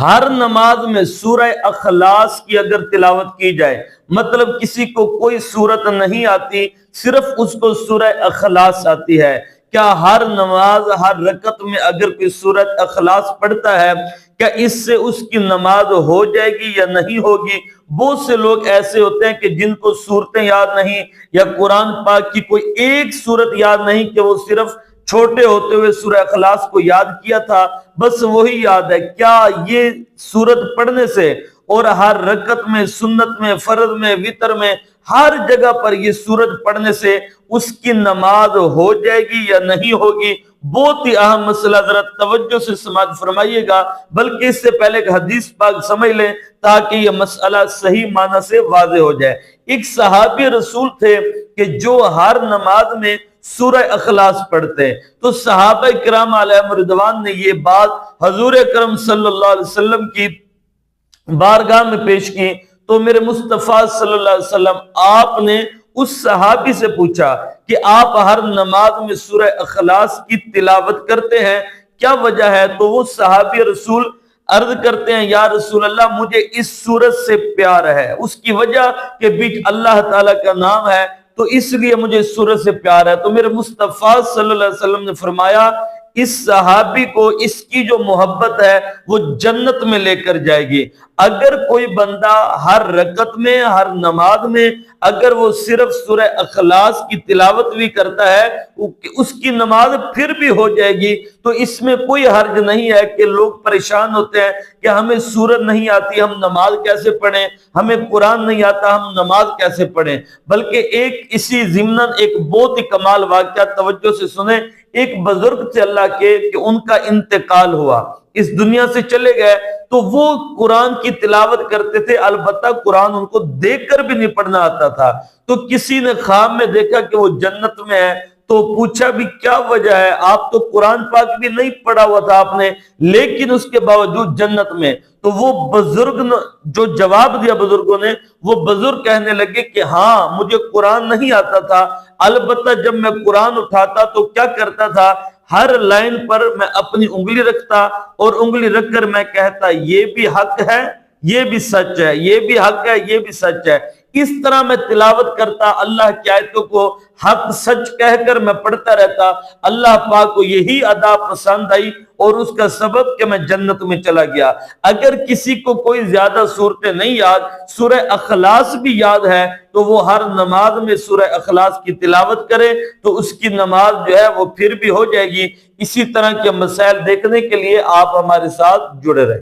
ہر نماز میں سورہ اخلاص کی اگر تلاوت کی جائے، مطلب کسی کو کوئی سورت نہیں آتی، صرف اس کو سورہ اخلاص آتی ہے، کیا ہر نماز ہر رکعت میں اگر کوئی سورت اخلاص پڑھتا ہے کیا اس سے اس کی نماز ہو جائے گی یا نہیں ہوگی؟ بہت سے لوگ ایسے ہوتے ہیں کہ جن کو سورتیں یاد نہیں یا قرآن پاک کی کوئی ایک سورت یاد نہیں، کہ وہ صرف چھوٹے ہوتے ہوئے سورہ اخلاص کو یاد کیا تھا، بس وہی یاد ہے۔ کیا یہ سورت پڑھنے سے اور ہر رکعت میں، سنت میں، فرض میں، وتر میں، ہر جگہ پر یہ سورت پڑھنے سے اس کی نماز ہو جائے گی یا نہیں ہوگی؟ بہت ہی اہم مسئلہ، ذرا توجہ سے سماعت فرمائیے گا، بلکہ اس سے پہلے ایک حدیث پاک سمجھ لیں تاکہ یہ مسئلہ صحیح معنی سے واضح ہو جائے۔ ایک صحابی رسول تھے کہ جو ہر نماز میں سورہ اخلاص پڑھتے ہیں، تو صحابہ کرام علیہم رضوان نے یہ بات حضور اکرم صلی اللہ علیہ وسلم کی بارگاہ میں پیش کی، تو میرے مصطفیٰ صلی اللہ علیہ وسلم آپ نے اس صحابی سے پوچھا کہ آپ ہر نماز میں سورہ اخلاص کی تلاوت کرتے ہیں، کیا وجہ ہے؟ تو وہ صحابی رسول عرض کرتے ہیں، یا رسول اللہ مجھے اس سورت سے پیار ہے، اس کی وجہ کہ بیچ اللہ تعالیٰ کا نام ہے تو اس لیے مجھے اس سورت سے پیار ہے۔ تو میرے مصطفیٰ صلی اللہ علیہ وسلم نے فرمایا اس صحابی کو اس کی جو محبت ہے وہ جنت میں لے کر جائے گی۔ اگر کوئی بندہ ہر رکعت میں، ہر نماز میں اگر وہ صرف سورہ اخلاص کی تلاوت بھی کرتا ہے، اس کی نماز پھر بھی ہو جائے گی، تو اس میں کوئی حرج نہیں ہے کہ لوگ پریشان ہوتے ہیں کہ ہمیں سورت نہیں آتی، ہم نماز کیسے پڑھیں، ہمیں قرآن نہیں آتا، ہم نماز کیسے پڑھیں؟ بلکہ ایک اسی ضمن ایک بہت ہی کمال واقعہ توجہ سے سنیں۔ ایک بزرگ تھے اللہ کے کہ ان کا انتقال ہوا، اس دنیا سے چلے گئے، تو وہ قرآن کی تلاوت کرتے تھے، البتہ قرآن ان کو دیکھ کر بھی نہیں پڑھنا آتا تھا۔ تو کسی نے خواب میں دیکھا کہ وہ جنت میں ہے، تو پوچھا بھی کیا وجہ ہے؟ آپ تو قرآن پاک بھی نہیں پڑھا ہوا تھا آپ نے، لیکن اس کے باوجود جنت میں۔ تو وہ بزرگ جو جواب دیا بزرگوں نے، وہ بزرگ کہنے لگے کہ ہاں مجھے قرآن نہیں آتا تھا، البتہ جب میں قرآن اٹھاتا تو کیا کرتا تھا، ہر لائن پر میں اپنی انگلی رکھتا اور انگلی رکھ کر میں کہتا یہ بھی حق ہے، یہ بھی سچ ہے، یہ بھی حق ہے، یہ بھی سچ ہے۔ اس طرح میں تلاوت کرتا، اللہ کی آیتوں کو حق سچ کہہ کر میں پڑھتا رہتا۔ اللہ پاک کو یہی ادا پسند آئی اور اس کا سبب کہ میں جنت میں چلا گیا۔ اگر کسی کو کوئی زیادہ صورتیں نہیں یاد، سورہ اخلاص بھی یاد ہے، تو وہ ہر نماز میں سورہ اخلاص کی تلاوت کرے تو اس کی نماز جو ہے وہ پھر بھی ہو جائے گی۔ اسی طرح کے مسائل دیکھنے کے لیے آپ ہمارے ساتھ جڑے رہیں۔